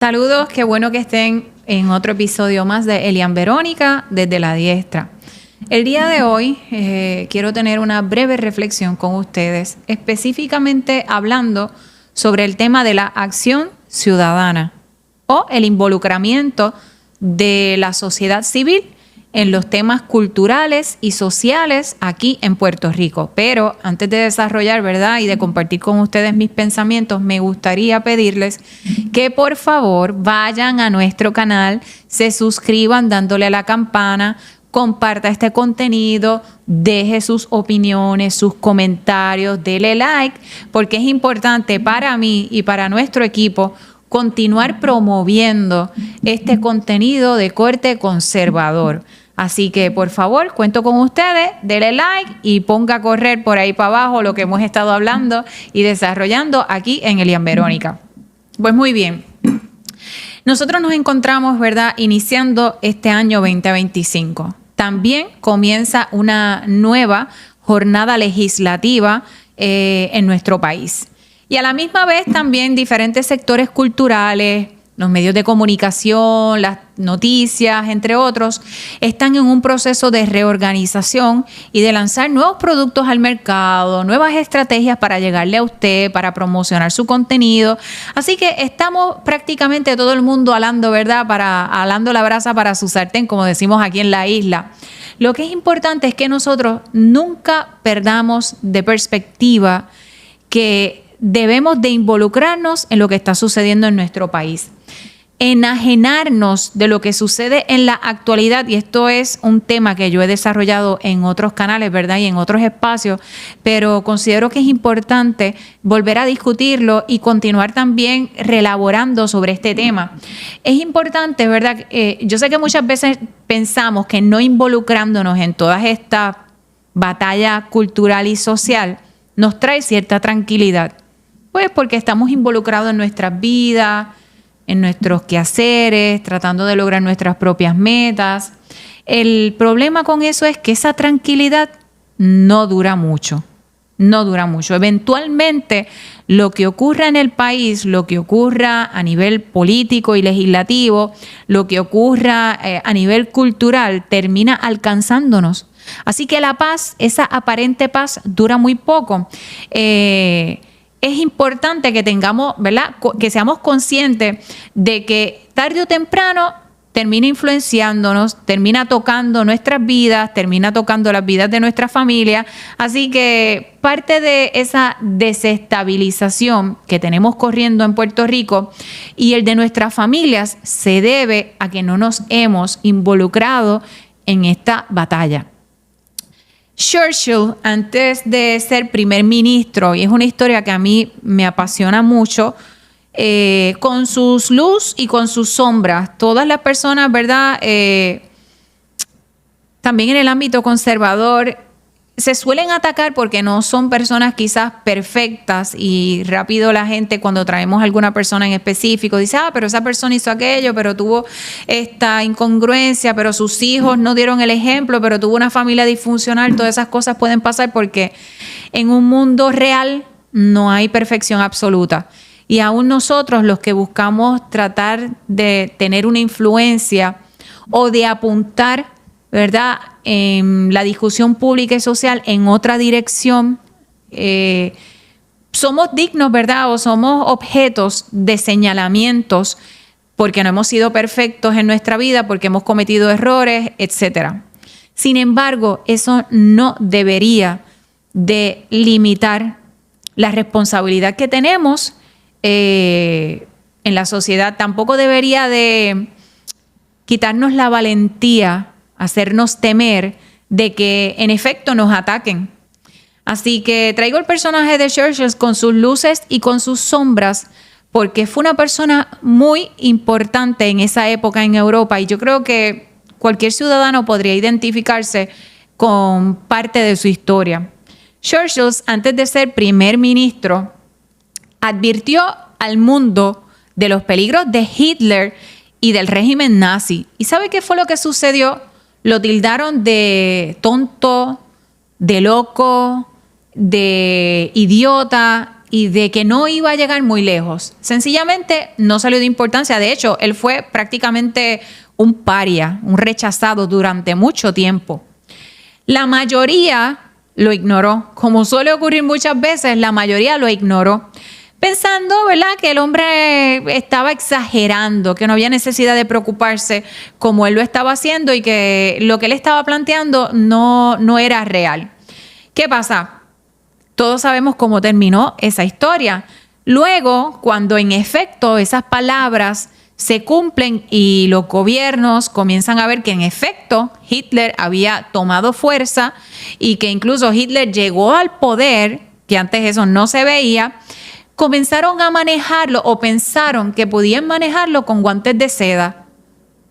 Saludos, qué bueno que estén en otro episodio más de Elian Verónica desde la Diestra. El día de hoy quiero tener una breve reflexión con ustedes, específicamente hablando sobre el tema de la acción ciudadana o el involucramiento de la sociedad civil en los temas culturales y sociales aquí en Puerto Rico. Pero antes de desarrollar, ¿verdad?, y de compartir con ustedes mis pensamientos, me gustaría pedirles que por favor vayan a nuestro canal, se suscriban dándole a la campana, comparta este contenido, deje sus opiniones, sus comentarios, dele like, porque es importante para mí y para nuestro equipo continuar promoviendo este contenido de corte conservador. Así que, por favor, cuento con ustedes, denle like y ponga a correr por ahí para abajo lo que hemos estado hablando y desarrollando aquí en Elian Verónica. Pues muy bien, nosotros nos encontramos, ¿verdad?, iniciando este año 2025. También comienza una nueva jornada legislativa en nuestro país. Y a la misma vez también diferentes sectores culturales, los medios de comunicación, las noticias, entre otros, están en un proceso de reorganización y de lanzar nuevos productos al mercado, nuevas estrategias para llegarle a usted, para promocionar su contenido. Así que estamos prácticamente todo el mundo alando, ¿verdad?, alando la brasa para su sartén, como decimos aquí en la isla. Lo que es importante es que nosotros nunca perdamos de perspectiva que debemos de involucrarnos en lo que está sucediendo en nuestro país. Enajenarnos de lo que sucede en la actualidad, y esto es un tema que yo he desarrollado en otros canales, ¿verdad?, y en otros espacios, pero considero que es importante volver a discutirlo y continuar también reelaborando sobre este tema. Es importante, ¿verdad? Yo sé que muchas veces pensamos que no involucrándonos en toda esta batalla cultural y social nos trae cierta tranquilidad, pues porque estamos involucrados en nuestras vidas, en nuestros quehaceres, tratando de lograr nuestras propias metas. El problema con eso es que esa tranquilidad no dura mucho, no dura mucho. Eventualmente, lo que ocurra en el país, lo que ocurra a nivel político y legislativo, lo que ocurra a nivel cultural, termina alcanzándonos. Así que la paz, esa aparente paz, dura muy poco. Es importante que tengamos, ¿verdad?, que seamos conscientes de que tarde o temprano termina influenciándonos, termina tocando nuestras vidas, termina tocando las vidas de nuestra familia. Así que parte de esa desestabilización que tenemos corriendo en Puerto Rico y el de nuestras familias se debe a que no nos hemos involucrado en esta batalla. Churchill, antes de ser primer ministro, y es una historia que a mí me apasiona mucho, con sus luz y con sus sombras, todas las personas, ¿verdad?, también en el ámbito conservador, se suelen atacar porque no son personas quizás perfectas, y rápido la gente, cuando traemos a alguna persona en específico, dice, pero esa persona hizo aquello, pero tuvo esta incongruencia, pero sus hijos no dieron el ejemplo, pero tuvo una familia disfuncional. Todas esas cosas pueden pasar porque en un mundo real no hay perfección absoluta. Y aún nosotros, los que buscamos tratar de tener una influencia o de apuntar, ¿verdad?, en la discusión pública y social en otra dirección, somos dignos, ¿verdad?, o somos objetos de señalamientos porque no hemos sido perfectos en nuestra vida, porque hemos cometido errores, etcétera. Sin embargo, eso no debería de limitar la responsabilidad que tenemos en la sociedad. Tampoco debería de quitarnos la valentía, hacernos temer de que en efecto nos ataquen. Así que traigo el personaje de Churchill con sus luces y con sus sombras, porque fue una persona muy importante en esa época en Europa, y yo creo que cualquier ciudadano podría identificarse con parte de su historia. Churchill, antes de ser primer ministro, advirtió al mundo de los peligros de Hitler y del régimen nazi. ¿Y sabe qué fue lo que sucedió? Lo tildaron de tonto, de loco, de idiota, y de que no iba a llegar muy lejos. Sencillamente no salió de importancia. De hecho, él fue prácticamente un paria, un rechazado durante mucho tiempo. La mayoría lo ignoró. Como suele ocurrir muchas veces, la mayoría lo ignoró, pensando, ¿verdad?, que el hombre estaba exagerando, que no había necesidad de preocuparse como él lo estaba haciendo y que lo que él estaba planteando no era real. ¿Qué pasa? Todos sabemos cómo terminó esa historia. Luego, cuando en efecto esas palabras se cumplen y los gobiernos comienzan a ver que en efecto Hitler había tomado fuerza y que incluso Hitler llegó al poder, que antes eso no se veía, comenzaron a manejarlo o pensaron que podían manejarlo con guantes de seda,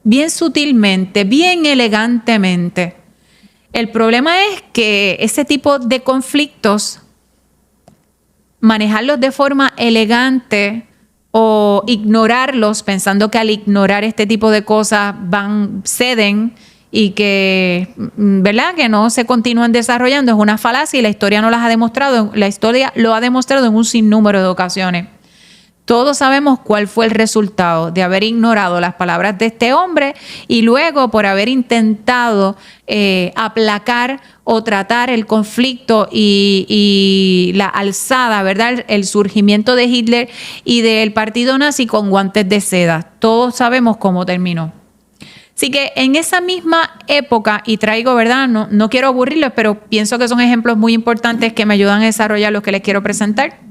bien sutilmente, bien elegantemente. El problema es que ese tipo de conflictos, manejarlos de forma elegante o ignorarlos pensando que al ignorar este tipo de cosas ceden y que, ¿verdad?, que no se continúan desarrollando, es una falacia y la historia no las ha demostrado. La historia lo ha demostrado en un sinnúmero de ocasiones. Todos sabemos cuál fue el resultado de haber ignorado las palabras de este hombre y luego por haber intentado aplacar o tratar el conflicto y la alzada, ¿verdad?, el surgimiento de Hitler y del partido nazi con guantes de seda. Todos sabemos cómo terminó. Así que en esa misma época, y traigo, ¿verdad?, no quiero aburrirlos, pero pienso que son ejemplos muy importantes que me ayudan a desarrollar lo que les quiero presentar.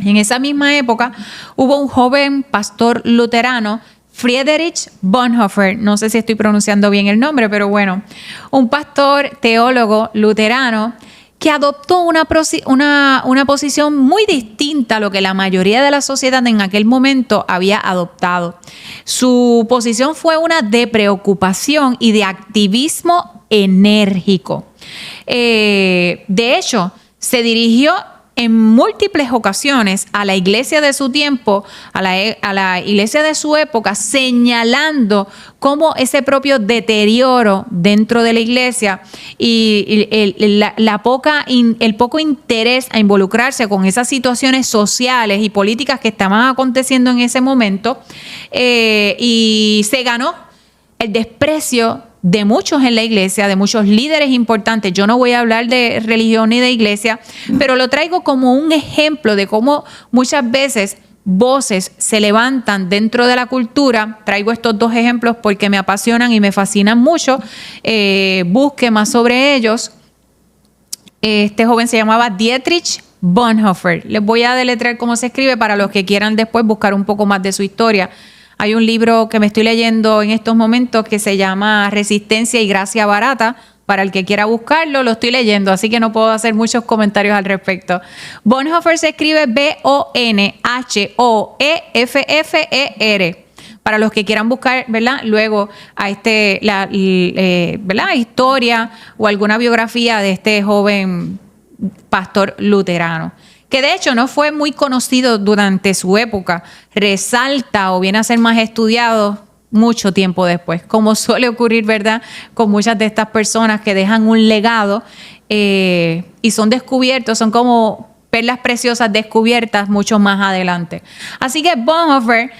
En esa misma época hubo un joven pastor luterano, Friedrich Bonhoeffer, no sé si estoy pronunciando bien el nombre, pero bueno, un pastor teólogo luterano que adoptó una posición muy distinta a lo que la mayoría de la sociedad en aquel momento había adoptado. Su posición fue una de preocupación y de activismo enérgico. De hecho, se dirigió en múltiples ocasiones a la iglesia de su tiempo, a la iglesia de su época, señalando cómo ese propio deterioro dentro de la iglesia y el poco interés a involucrarse con esas situaciones sociales y políticas que estaban aconteciendo en ese momento, y se ganó el desprecio de muchos en la iglesia, de muchos líderes importantes. Yo no voy a hablar de religión ni de iglesia, pero lo traigo como un ejemplo de cómo muchas veces voces se levantan dentro de la cultura. Traigo estos dos ejemplos porque me apasionan y me fascinan mucho. Busque más sobre ellos. Este joven se llamaba Dietrich Bonhoeffer. Les voy a deletrear cómo se escribe para los que quieran después buscar un poco más de su historia. Hay un libro que me estoy leyendo en estos momentos que se llama Resistencia y Gracia Barata. Para el que quiera buscarlo, lo estoy leyendo, así que no puedo hacer muchos comentarios al respecto. Bonhoeffer se escribe B-O-N-H-O-E-F-F-E-R. Para los que quieran buscar, ¿verdad?, luego a ¿verdad?, historia o alguna biografía de este joven pastor luterano, que de hecho no fue muy conocido durante su época, resalta o viene a ser más estudiado mucho tiempo después, como suele ocurrir, ¿verdad?, con muchas de estas personas que dejan un legado y son descubiertos, son como perlas preciosas descubiertas mucho más adelante. Así que Bonhoeffer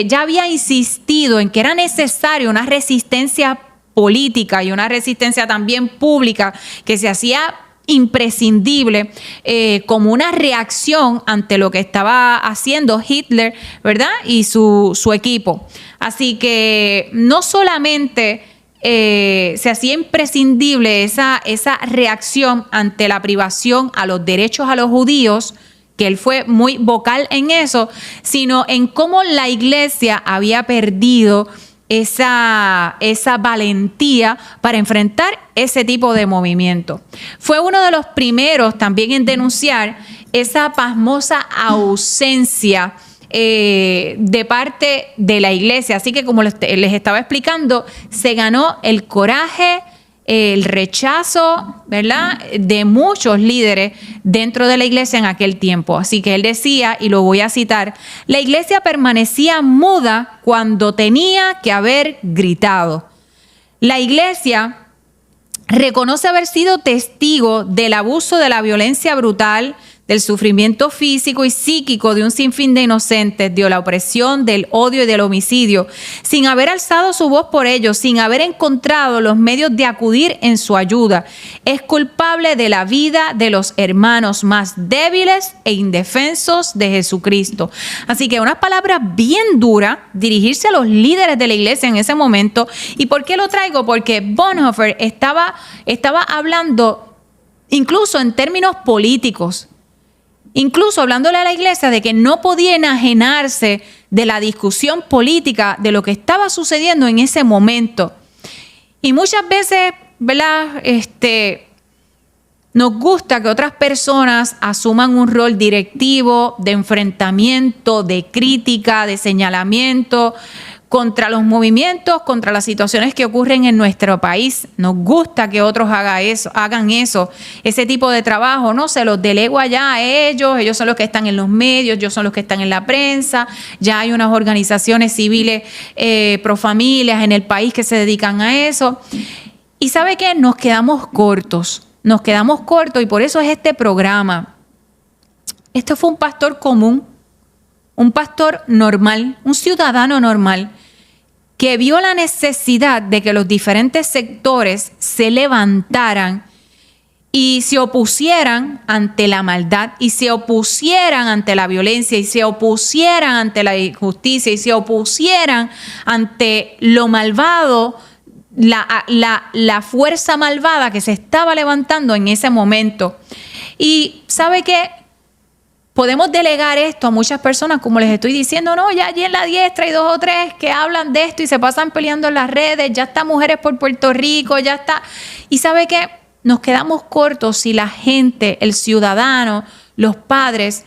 ya había insistido en que era necesaria una resistencia política y una resistencia también pública que se hacía imprescindible como una reacción ante lo que estaba haciendo Hitler, ¿verdad?, y su equipo. Así que no solamente se hacía imprescindible esa reacción ante la privación a los derechos a los judíos, que él fue muy vocal en eso, sino en cómo la iglesia había perdido esa valentía para enfrentar ese tipo de movimiento. Fue uno de los primeros también en denunciar esa pasmosa ausencia de parte de la iglesia. Así que, como les estaba explicando, se ganó el coraje, el rechazo, ¿verdad?, de muchos líderes dentro de la iglesia en aquel tiempo. Así que él decía, y lo voy a citar: la iglesia permanecía muda cuando tenía que haber gritado. La iglesia reconoce haber sido testigo del abuso de la violencia brutal, del sufrimiento físico y psíquico de un sinfín de inocentes, de la opresión, del odio y del homicidio, sin haber alzado su voz por ellos, sin haber encontrado los medios de acudir en su ayuda. Es culpable de la vida de los hermanos más débiles e indefensos de Jesucristo. Así que unas palabras bien duras, dirigirse a los líderes de la iglesia en ese momento. ¿Y por qué lo traigo? Porque Bonhoeffer estaba hablando incluso en términos políticos. Incluso hablándole a la iglesia de que no podía enajenarse de la discusión política de lo que estaba sucediendo en ese momento. Y muchas veces, ¿verdad? Nos gusta que otras personas asuman un rol directivo, de enfrentamiento, de crítica, de señalamiento contra los movimientos, contra las situaciones que ocurren en nuestro país. Nos gusta que otros hagan eso, ese tipo de trabajo, ¿no? Se los delego allá a ellos son los que están en los medios, ellos son los que están en la prensa, ya hay unas organizaciones civiles pro familias en el país que se dedican a eso. Y ¿sabe qué? Nos quedamos cortos y por eso es este programa. Este fue un pastor común, un pastor normal, un ciudadano normal, que vio la necesidad de que los diferentes sectores se levantaran y se opusieran ante la maldad, y se opusieran ante la violencia, y se opusieran ante la injusticia, y se opusieran ante lo malvado, la fuerza malvada que se estaba levantando en ese momento. Y ¿sabe qué? Podemos delegar esto a muchas personas, como les estoy diciendo, no, ya allí en la diestra hay 2 o 3 que hablan de esto y se pasan peleando en las redes, ya está Mujeres por Puerto Rico, ya está. Y ¿sabe qué? Nos quedamos cortos si la gente, el ciudadano, los padres,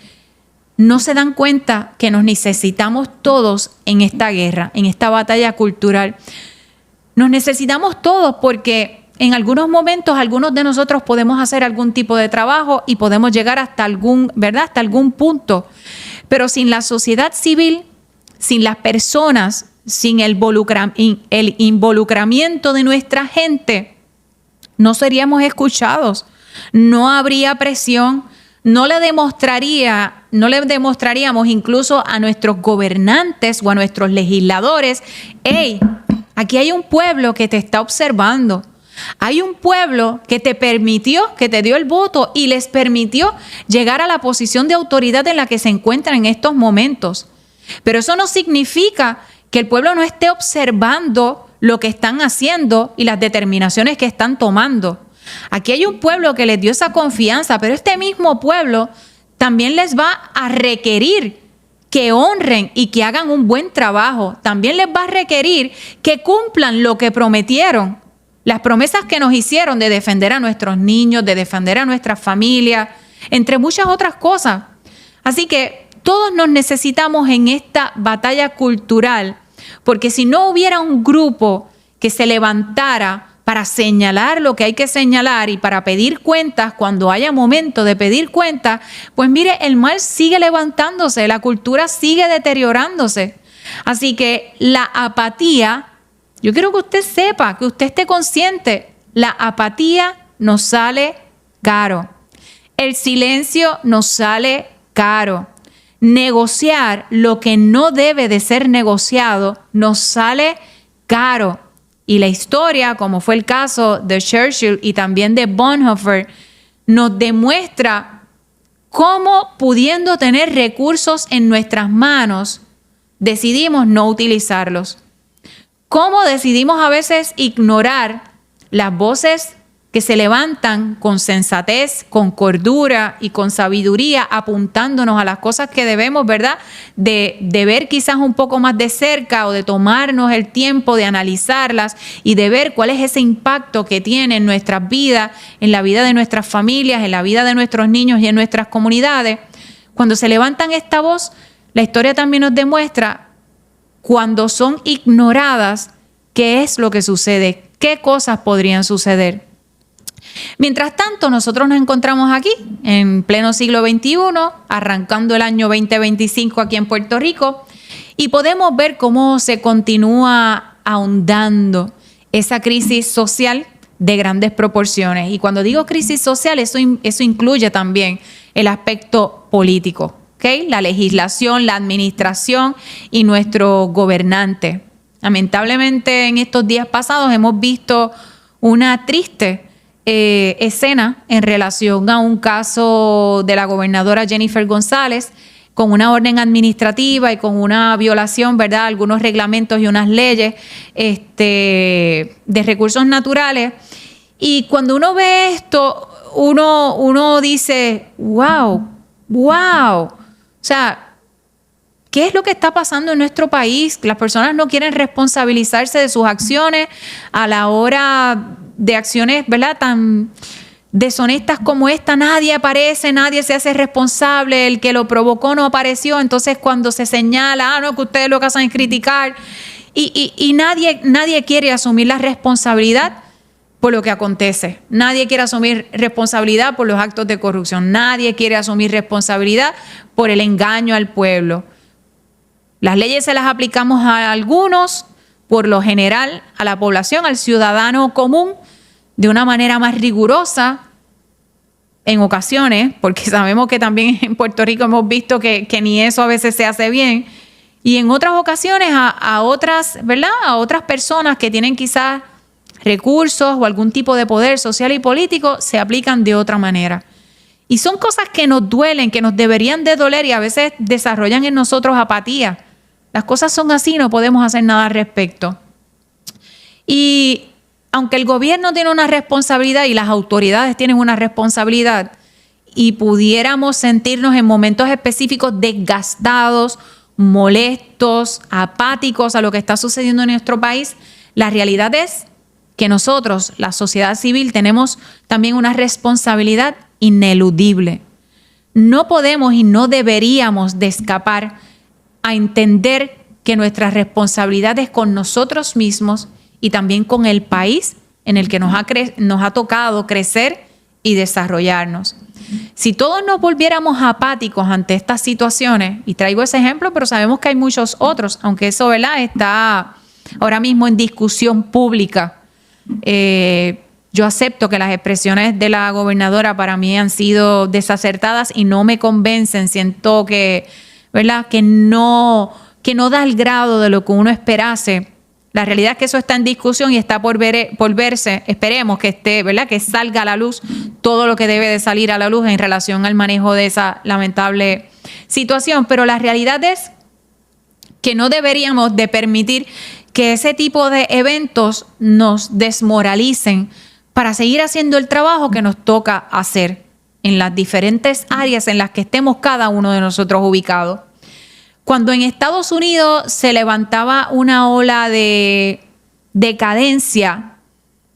no se dan cuenta que nos necesitamos todos en esta guerra, en esta batalla cultural. Nos necesitamos todos porque en algunos momentos algunos de nosotros podemos hacer algún tipo de trabajo y podemos llegar hasta algún punto. Pero sin la sociedad civil, sin las personas, sin el involucramiento de nuestra gente, no seríamos escuchados, no habría presión, no le demostraríamos incluso a nuestros gobernantes o a nuestros legisladores, hey, aquí hay un pueblo que te está observando. Hay un pueblo que te permitió, que te dio el voto y les permitió llegar a la posición de autoridad en la que se encuentran en estos momentos. Pero eso no significa que el pueblo no esté observando lo que están haciendo y las determinaciones que están tomando. Aquí hay un pueblo que les dio esa confianza, pero este mismo pueblo también les va a requerir que honren y que hagan un buen trabajo. También les va a requerir que cumplan lo que prometieron. Las promesas que nos hicieron de defender a nuestros niños, de defender a nuestras familias, entre muchas otras cosas. Así que todos nos necesitamos en esta batalla cultural, porque si no hubiera un grupo que se levantara para señalar lo que hay que señalar y para pedir cuentas cuando haya momento de pedir cuentas, pues mire, el mal sigue levantándose, la cultura sigue deteriorándose. Así que la apatía, yo quiero que usted sepa, que usted esté consciente, la apatía nos sale caro. El silencio nos sale caro. Negociar lo que no debe de ser negociado nos sale caro. Y la historia, como fue el caso de Churchill y también de Bonhoeffer, nos demuestra cómo, pudiendo tener recursos en nuestras manos, decidimos no utilizarlos. Cómo decidimos a veces ignorar las voces que se levantan con sensatez, con cordura y con sabiduría, apuntándonos a las cosas que debemos, ¿verdad?, de ver quizás un poco más de cerca, o de tomarnos el tiempo de analizarlas y de ver cuál es ese impacto que tiene en nuestras vidas, en la vida de nuestras familias, en la vida de nuestros niños y en nuestras comunidades. Cuando se levantan esta voz, la historia también nos demuestra cuando son ignoradas, ¿qué es lo que sucede? ¿Qué cosas podrían suceder? Mientras tanto, nosotros nos encontramos aquí, en pleno siglo XXI, arrancando el año 2025 aquí en Puerto Rico, y podemos ver cómo se continúa ahondando esa crisis social, de grandes proporciones. Y cuando digo crisis social, eso incluye también el aspecto político, ¿okay? La legislación, la administración y nuestros gobernantes. Lamentablemente, en estos días pasados hemos visto una triste escena en relación a un caso de la gobernadora Jennifer González con una orden administrativa y con una violación, ¿verdad?, algunos reglamentos y unas leyes de recursos naturales. Y cuando uno ve esto, uno dice, wow. O sea, ¿qué es lo que está pasando en nuestro país? Las personas no quieren responsabilizarse de sus acciones a la hora de acciones, ¿verdad?, tan deshonestas como esta. Nadie aparece, nadie se hace responsable, el que lo provocó no apareció. Entonces, cuando se señala, no, que ustedes lo que hacen es criticar, y nadie quiere asumir la responsabilidad por lo que acontece. Nadie quiere asumir responsabilidad por los actos de corrupción. Nadie quiere asumir responsabilidad por el engaño al pueblo. Las leyes se las aplicamos a algunos, por lo general a la población, al ciudadano común, de una manera más rigurosa en ocasiones, porque sabemos que también en Puerto Rico hemos visto que ni eso a veces se hace bien, y en otras ocasiones a otras, ¿verdad?, a otras personas que tienen quizás recursos o algún tipo de poder social y político, se aplican de otra manera. Y son cosas que nos duelen, que nos deberían de doler, y a veces desarrollan en nosotros apatía. Las cosas son así, no podemos hacer nada al respecto. Y aunque el gobierno tiene una responsabilidad y las autoridades tienen una responsabilidad, y pudiéramos sentirnos en momentos específicos desgastados, molestos, apáticos a lo que está sucediendo en nuestro país, la realidad es que nosotros, la sociedad civil, tenemos también una responsabilidad ineludible. No podemos y no deberíamos de escapar a entender que nuestra responsabilidad es con nosotros mismos y también con el país en el que nos ha tocado crecer y desarrollarnos. Si todos nos volviéramos apáticos ante estas situaciones, y traigo ese ejemplo, pero sabemos que hay muchos otros, aunque eso, ¿verdad?, está ahora mismo en discusión pública. Yo acepto que las expresiones de la gobernadora para mí han sido desacertadas y no me convencen. Siento que, ¿verdad?, que no da el grado de lo que uno esperase. La realidad es que eso está en discusión y está por verse. Esperemos que esté, ¿verdad?, que salga a la luz todo lo que debe de salir a la luz en relación al manejo de esa lamentable situación. Pero la realidad es que no deberíamos de permitir que ese tipo de eventos nos desmoralicen para seguir haciendo el trabajo que nos toca hacer en las diferentes áreas en las que estemos cada uno de nosotros ubicados. Cuando en Estados Unidos se levantaba una ola de decadencia,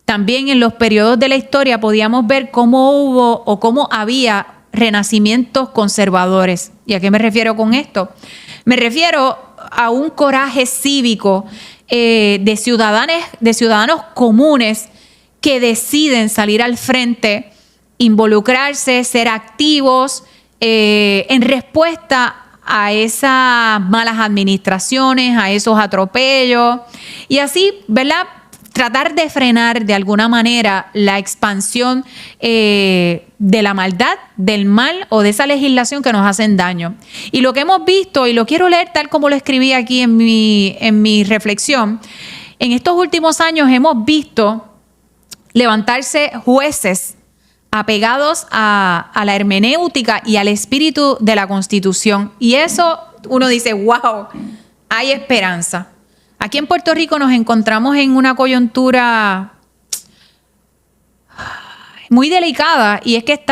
también en los periodos de la historia podíamos ver cómo hubo o cómo había renacimientos conservadores. ¿Y a qué me refiero con esto? Me refiero a un coraje cívico de ciudadanos comunes que deciden salir al frente, involucrarse, ser activos en respuesta a esas malas administraciones, a esos atropellos, y así, ¿verdad?, tratar de frenar de alguna manera la expansión de la maldad, del mal o de esa legislación que nos hacen daño. Y lo que hemos visto, y lo quiero leer tal como lo escribí aquí en mi reflexión, en estos últimos años hemos visto levantarse jueces apegados a la hermenéutica y al espíritu de la Constitución. Y eso uno dice, wow, hay esperanza. Aquí en Puerto Rico nos encontramos en una coyuntura muy delicada, y es que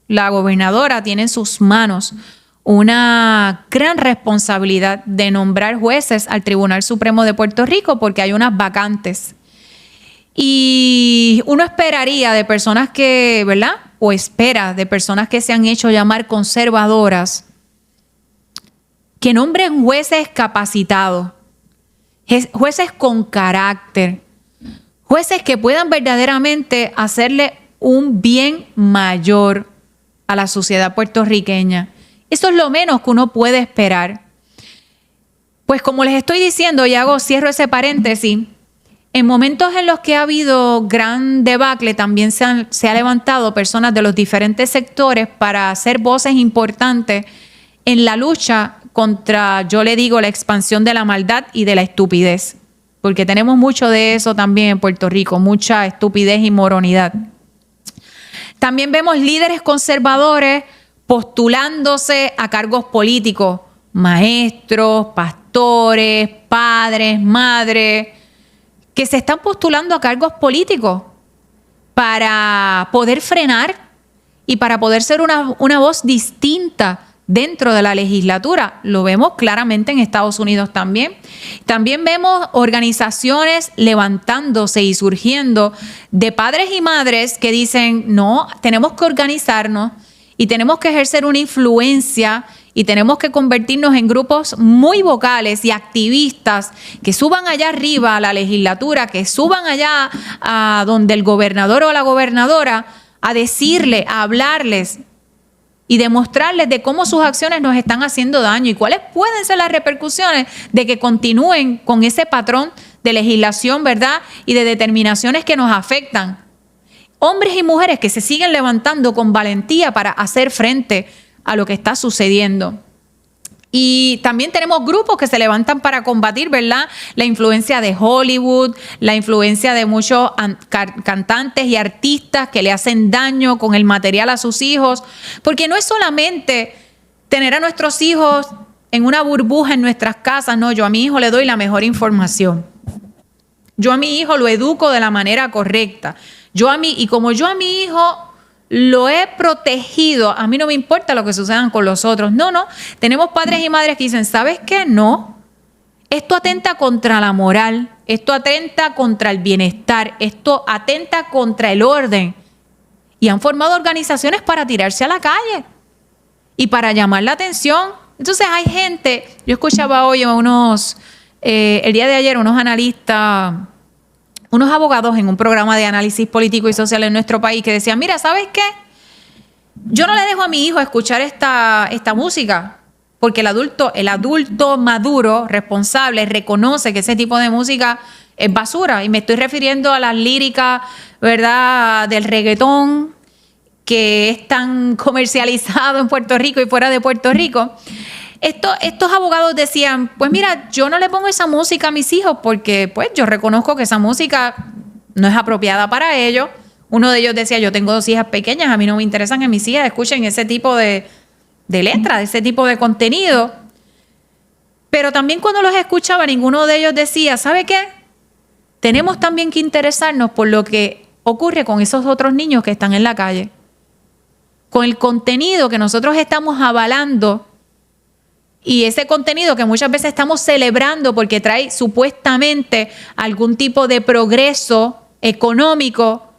la gobernadora tiene en sus manos una gran responsabilidad de nombrar jueces al Tribunal Supremo de Puerto Rico, porque hay unas vacantes. Y uno esperaría de personas que, ¿verdad?, o espera de personas que se han hecho llamar conservadoras, que nombren jueces capacitados, jueces con carácter, jueces que puedan verdaderamente hacerle un bien mayor a la sociedad puertorriqueña. Eso es lo menos que uno puede esperar. Pues como les estoy diciendo, y cierro ese paréntesis, En momentos en los que ha habido gran debacle, también se ha levantado personas de los diferentes sectores para hacer voces importantes en la lucha contra, yo le digo, la expansión de la maldad y de la estupidez. Porque tenemos mucho de eso también en Puerto Rico, mucha estupidez y moronidad. También vemos líderes conservadores postulándose a cargos políticos, maestros, pastores, padres, madres, que se están postulando a cargos políticos para poder frenar y para poder ser una voz distinta dentro de la legislatura. Lo vemos claramente en Estados Unidos también. También vemos organizaciones levantándose y surgiendo de padres y madres que dicen, no, tenemos que organizarnos y tenemos que ejercer una influencia y tenemos que convertirnos en grupos muy vocales y activistas que suban allá arriba a la legislatura, que suban allá a donde el gobernador o la gobernadora a decirle, a hablarles y demostrarles de cómo sus acciones nos están haciendo daño y cuáles pueden ser las repercusiones de que continúen con ese patrón de legislación, ¿verdad? Y de determinaciones que nos afectan. Hombres y mujeres que se siguen levantando con valentía para hacer frente a lo que está sucediendo. Y también tenemos grupos que se levantan para combatir, ¿verdad?, la influencia de Hollywood, la influencia de muchos cantantes y artistas que le hacen daño con el material a sus hijos. Porque no es solamente tener a nuestros hijos en una burbuja en nuestras casas. No, yo a mi hijo le doy la mejor información. Yo a mi hijo lo educo de la manera correcta. Y como yo a mi hijo lo he protegido, a mí no me importa lo que sucedan con los otros. No, tenemos padres y madres que dicen, ¿sabes qué? No, esto atenta contra la moral, esto atenta contra el bienestar, esto atenta contra el orden. Y han formado organizaciones para tirarse a la calle y para llamar la atención. Entonces hay gente, yo escuchaba hoy a el día de ayer, unos analistas, unos abogados en un programa de análisis político y social en nuestro país que decían, mira, ¿sabes qué? Yo no le dejo a mi hijo escuchar esta música porque el adulto maduro, responsable, reconoce que ese tipo de música es basura. Y me estoy refiriendo a las líricas, ¿verdad?, del reggaetón que es tan comercializado en Puerto Rico y fuera de Puerto Rico. Estos abogados decían, pues mira, yo no le pongo esa música a mis hijos porque pues yo reconozco que esa música no es apropiada para ellos. Uno de ellos decía, yo tengo 2 hijas pequeñas, a mí no me interesan que mis hijas escuchen ese tipo de letra, ese tipo de contenido. Pero también cuando los escuchaba, ninguno de ellos decía, ¿sabe qué? Tenemos también que interesarnos por lo que ocurre con esos otros niños que están en la calle. Con el contenido que nosotros estamos avalando y ese contenido que muchas veces estamos celebrando porque trae supuestamente algún tipo de progreso económico,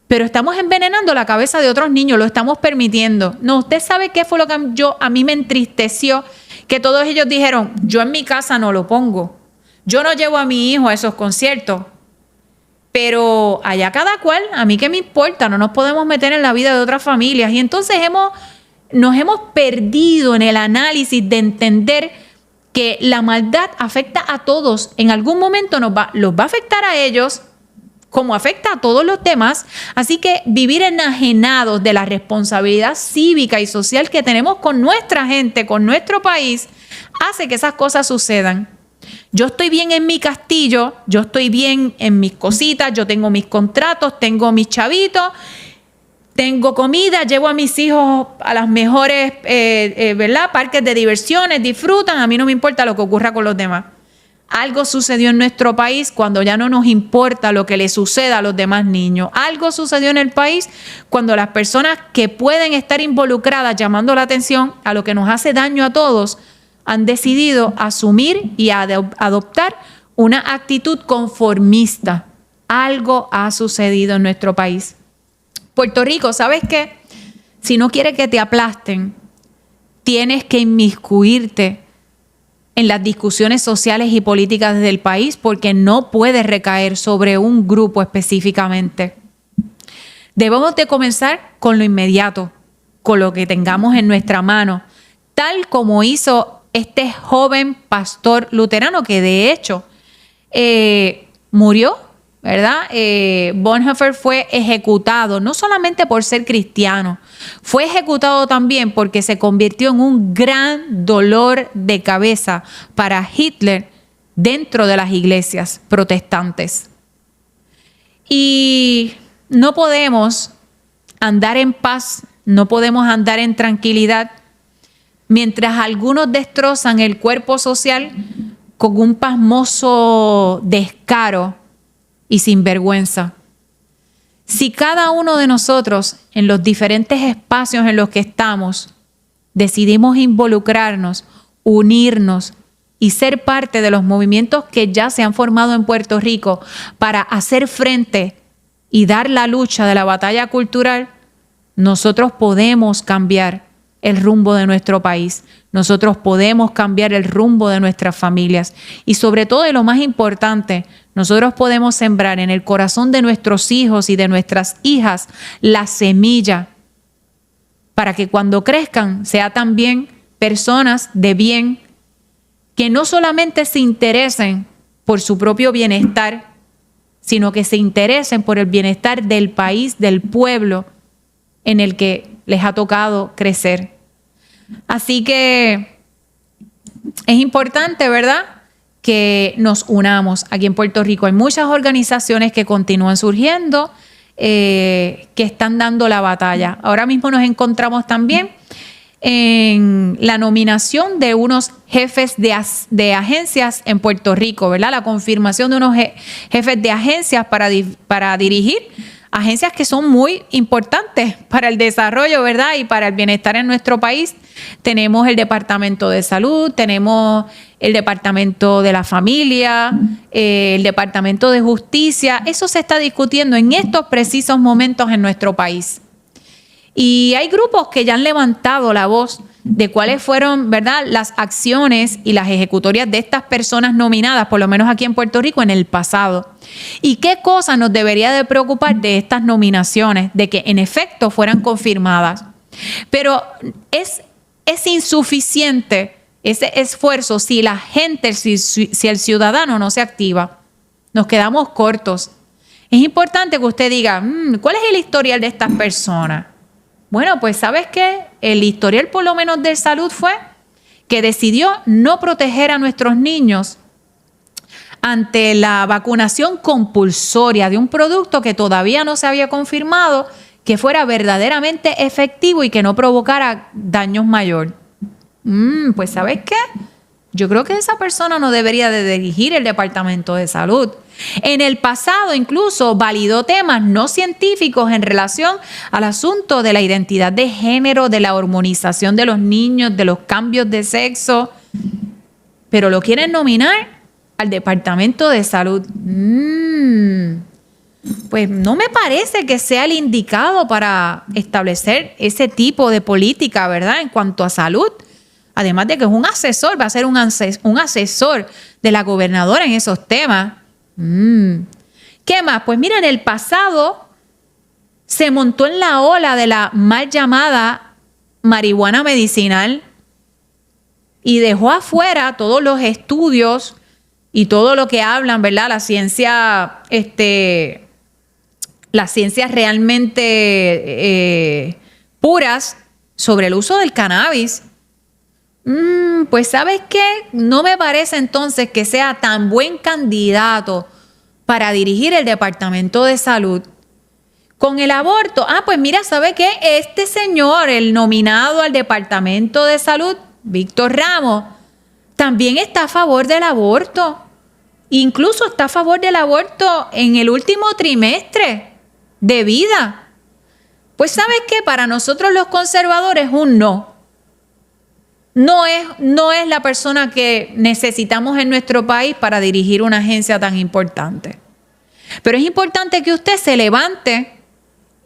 pero estamos envenenando la cabeza de otros niños, lo estamos permitiendo. No, usted sabe qué fue lo que a mí me entristeció, que todos ellos dijeron, yo en mi casa no lo pongo, yo no llevo a mi hijo a esos conciertos, pero allá cada cual, a mí qué me importa, no nos podemos meter en la vida de otras familias. Y entonces nos hemos perdido en el análisis de entender que la maldad afecta a todos. En algún momento los va a afectar a ellos como afecta a todos los demás. Así que vivir enajenados de la responsabilidad cívica y social que tenemos con nuestra gente, con nuestro país, hace que esas cosas sucedan. Yo estoy bien en mi castillo, yo estoy bien en mis cositas, yo tengo mis contratos, tengo mis chavitos, tengo comida, llevo a mis hijos a las mejores ¿verdad?, parques de diversiones, disfrutan, a mí no me importa lo que ocurra con los demás. Algo sucedió en nuestro país cuando ya no nos importa lo que le suceda a los demás niños. Algo sucedió en el país cuando las personas que pueden estar involucradas llamando la atención a lo que nos hace daño a todos han decidido asumir y adoptar una actitud conformista. Algo ha sucedido en nuestro país. Puerto Rico, ¿sabes qué? Si no quieres que te aplasten, tienes que inmiscuirte en las discusiones sociales y políticas del país porque no puedes recaer sobre un grupo específicamente. Debemos de comenzar con lo inmediato, con lo que tengamos en nuestra mano, tal como hizo este joven pastor luterano que de hecho murió, ¿verdad? Bonhoeffer fue ejecutado, no solamente por ser cristiano, fue ejecutado también porque se convirtió en un gran dolor de cabeza para Hitler dentro de las iglesias protestantes. Y no podemos andar en paz, no podemos andar en tranquilidad mientras algunos destrozan el cuerpo social con un pasmoso descaro y sinvergüenza. Si cada uno de nosotros, en los diferentes espacios en los que estamos, decidimos involucrarnos, unirnos y ser parte de los movimientos que ya se han formado en Puerto Rico para hacer frente y dar la lucha de la batalla cultural, nosotros podemos cambiar el rumbo de nuestro país. Nosotros podemos cambiar el rumbo de nuestras familias. Y sobre todo, y lo más importante, nosotros podemos sembrar en el corazón de nuestros hijos y de nuestras hijas la semilla para que cuando crezcan sean también personas de bien que no solamente se interesen por su propio bienestar, sino que se interesen por el bienestar del país, del pueblo en el que les ha tocado crecer. Así que es importante, ¿verdad?, que nos unamos. Aquí en Puerto Rico hay muchas organizaciones que continúan surgiendo, que están dando la batalla. Ahora mismo nos encontramos también en la nominación de unos jefes de agencias en Puerto Rico, ¿verdad? La confirmación de unos jefes de agencias para dirigir agencias que son muy importantes para el desarrollo, ¿verdad? Y para el bienestar en nuestro país. Tenemos el Departamento de Salud, tenemos el Departamento de la Familia, el Departamento de Justicia. Eso se está discutiendo en estos precisos momentos en nuestro país. Y hay grupos que ya han levantado la voz de cuáles fueron, ¿verdad?, las acciones y las ejecutorias de estas personas nominadas, por lo menos aquí en Puerto Rico, en el pasado. ¿Y qué cosa nos debería de preocupar de estas nominaciones? De que en efecto fueran confirmadas. Pero es insuficiente ese esfuerzo si la gente, si el ciudadano no se activa. Nos quedamos cortos. Es importante que usted diga, ¿cuál es el historial de estas personas? Bueno, pues ¿sabes qué? El historial por lo menos de salud fue que decidió no proteger a nuestros niños ante la vacunación compulsoria de un producto que todavía no se había confirmado que fuera verdaderamente efectivo y que no provocara daños mayores. Pues ¿sabes qué? Yo creo que esa persona no debería de dirigir el Departamento de Salud. En el pasado incluso validó temas no científicos en relación al asunto de la identidad de género, de la hormonización de los niños, de los cambios de sexo, pero lo quieren nominar al Departamento de Salud. Pues no me parece que sea el indicado para establecer ese tipo de política, ¿verdad?, en cuanto a salud. Además de que es un asesor, va a ser un asesor de la gobernadora en esos temas. ¿Qué más? Pues mira, en el pasado se montó en la ola de la mal llamada marihuana medicinal y dejó afuera todos los estudios y todo lo que hablan, ¿verdad? Las ciencias realmente puras sobre el uso del cannabis. Pues ¿sabes qué? No me parece entonces que sea tan buen candidato para dirigir el Departamento de Salud. Con el aborto, pues mira, ¿sabe qué? Este señor, el nominado al Departamento de Salud, Víctor Ramos, también está a favor del aborto. Incluso está a favor del aborto en el último trimestre de vida. Pues ¿sabes qué? Para nosotros los conservadores un no. No es la persona que necesitamos en nuestro país para dirigir una agencia tan importante. Pero es importante que usted se levante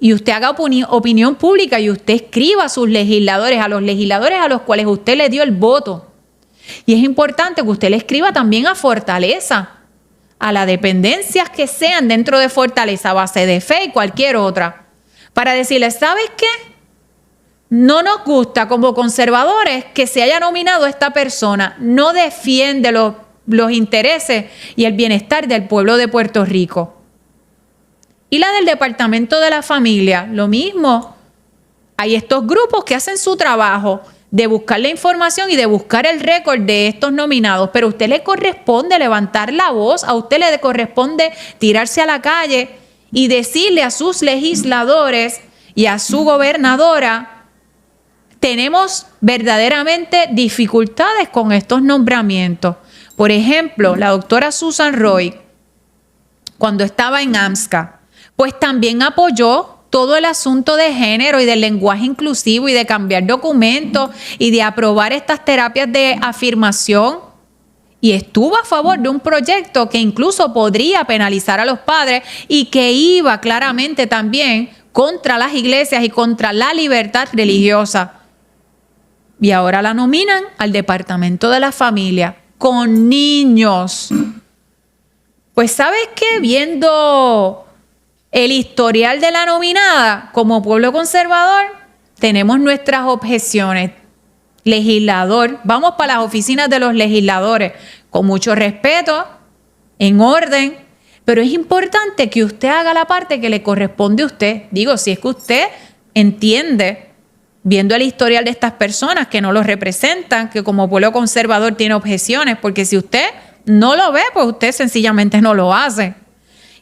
y usted haga opinión pública y usted escriba a sus legisladores, a los legisladores a los cuales usted le dio el voto. Y es importante que usted le escriba también a Fortaleza, a las dependencias que sean dentro de Fortaleza, Base de Fe y cualquier otra, para decirles, ¿sabes qué? No nos gusta como conservadores que se haya nominado a esta persona. No defiende los intereses y el bienestar del pueblo de Puerto Rico. Y la del Departamento de la Familia, lo mismo. Hay estos grupos que hacen su trabajo de buscar la información y de buscar el récord de estos nominados, pero a usted le corresponde levantar la voz, a usted le corresponde tirarse a la calle y decirle a sus legisladores y a su gobernadora: tenemos verdaderamente dificultades con estos nombramientos. Por ejemplo, la doctora Susan Roy, cuando estaba en AMSCA, pues también apoyó todo el asunto de género y del lenguaje inclusivo y de cambiar documentos y de aprobar estas terapias de afirmación. Y estuvo a favor de un proyecto que incluso podría penalizar a los padres y que iba claramente también contra las iglesias y contra la libertad religiosa. Y ahora la nominan al Departamento de la Familia con niños. Pues ¿sabes qué? Viendo el historial de la nominada, como pueblo conservador, tenemos nuestras objeciones. Legislador, vamos para las oficinas de los legisladores, con mucho respeto, en orden, pero es importante que usted haga la parte que le corresponde a usted. Digo, si es que usted entiende, viendo el historial de estas personas que no los representan, que como pueblo conservador tiene objeciones, porque si usted no lo ve, pues usted sencillamente no lo hace.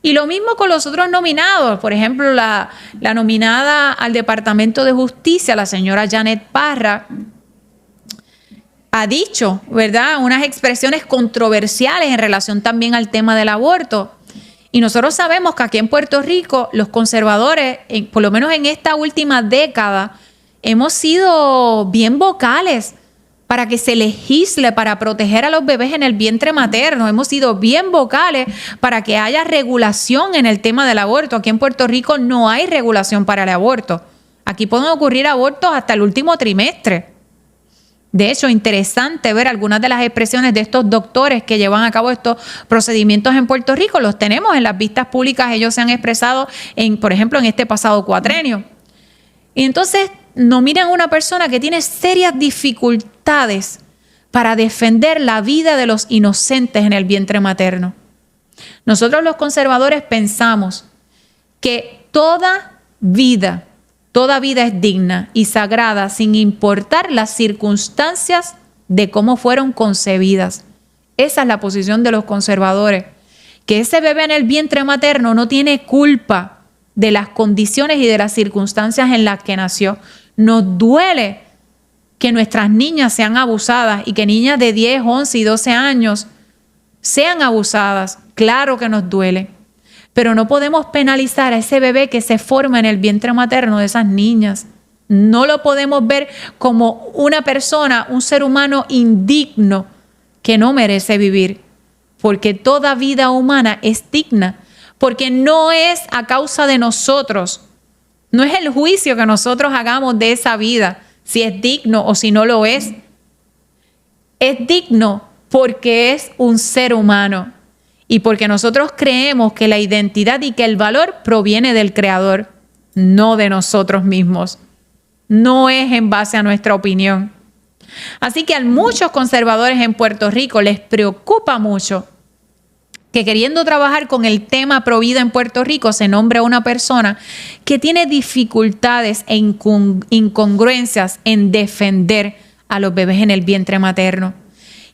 Y lo mismo con los otros nominados. Por ejemplo, la nominada al Departamento de Justicia, la señora Janet Parra, ha dicho, ¿verdad?, unas expresiones controversiales en relación también al tema del aborto. Y nosotros sabemos que aquí en Puerto Rico, los conservadores, por lo menos en esta última década, hemos sido bien vocales para que se legisle para proteger a los bebés en el vientre materno. Hemos sido bien vocales para que haya regulación en el tema del aborto. Aquí en Puerto Rico no hay regulación para el aborto. Aquí pueden ocurrir abortos hasta el último trimestre. De hecho, interesante ver algunas de las expresiones de estos doctores que llevan a cabo estos procedimientos en Puerto Rico. Los tenemos en las vistas públicas, ellos se han expresado, por ejemplo, en este pasado cuatrenio. Y entonces nominan a una persona que tiene serias dificultades para defender la vida de los inocentes en el vientre materno. Nosotros los conservadores pensamos que toda vida es digna y sagrada sin importar las circunstancias de cómo fueron concebidas. Esa es la posición de los conservadores, que ese bebé en el vientre materno no tiene culpa de las condiciones y de las circunstancias en las que nació. Nos duele que nuestras niñas sean abusadas y que niñas de 10, 11 y 12 años sean abusadas. Claro que nos duele, pero no podemos penalizar a ese bebé que se forma en el vientre materno de esas niñas. No lo podemos ver como una persona, un ser humano indigno que no merece vivir, porque toda vida humana es digna, porque no es a causa de nosotros. No es el juicio que nosotros hagamos de esa vida, si es digno o si no lo es. Es digno porque es un ser humano y porque nosotros creemos que la identidad y que el valor proviene del Creador, no de nosotros mismos. No es en base a nuestra opinión. Así que a muchos conservadores en Puerto Rico les preocupa mucho que queriendo trabajar con el tema provida en Puerto Rico se nombre a una persona que tiene dificultades e incongruencias en defender a los bebés en el vientre materno.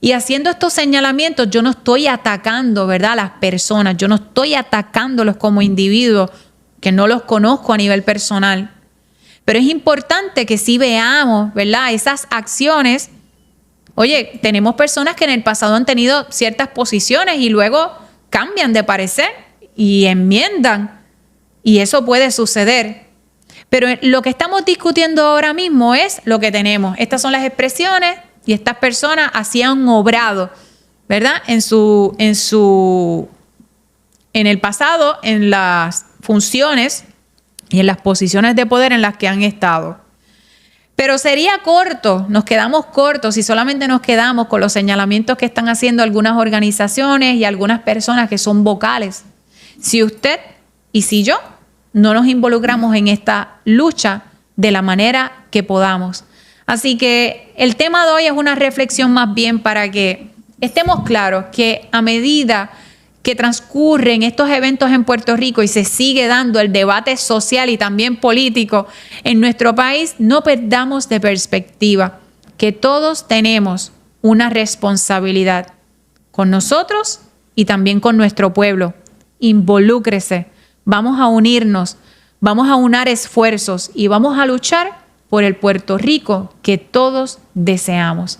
Y haciendo estos señalamientos, yo no estoy atacando, ¿verdad?, a las personas, yo no estoy atacándolos como individuos, que no los conozco a nivel personal. Pero es importante que sí veamos, ¿verdad?, esas acciones. Oye, tenemos personas que en el pasado han tenido ciertas posiciones y luego cambian de parecer y enmiendan, y eso puede suceder. Pero lo que estamos discutiendo ahora mismo es lo que tenemos. Estas son las expresiones y estas personas así han obrado, ¿verdad?, en el pasado, en las funciones y en las posiciones de poder en las que han estado. Pero sería corto, nos quedamos cortos si solamente nos quedamos con los señalamientos que están haciendo algunas organizaciones y algunas personas que son vocales. Si usted y si yo no nos involucramos en esta lucha de la manera que podamos. Así que el tema de hoy es una reflexión más bien para que estemos claros que a medida que transcurren estos eventos en Puerto Rico y se sigue dando el debate social y también político en nuestro país, no perdamos de perspectiva que todos tenemos una responsabilidad con nosotros y también con nuestro pueblo. Involúcrese, vamos a unirnos, vamos a unar esfuerzos y vamos a luchar por el Puerto Rico que todos deseamos.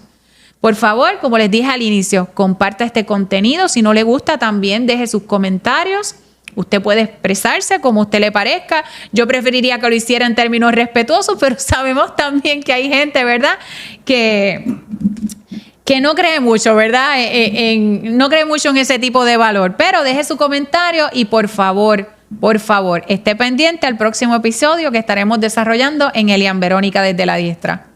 Por favor, como les dije al inicio, comparta este contenido. Si no le gusta, también deje sus comentarios. Usted puede expresarse como a usted le parezca. Yo preferiría que lo hiciera en términos respetuosos, pero sabemos también que hay gente, ¿verdad?, que no cree mucho, ¿verdad? No cree mucho en ese tipo de valor. Pero deje su comentario y por favor, esté pendiente al próximo episodio que estaremos desarrollando en Elian Verónica desde la Diestra.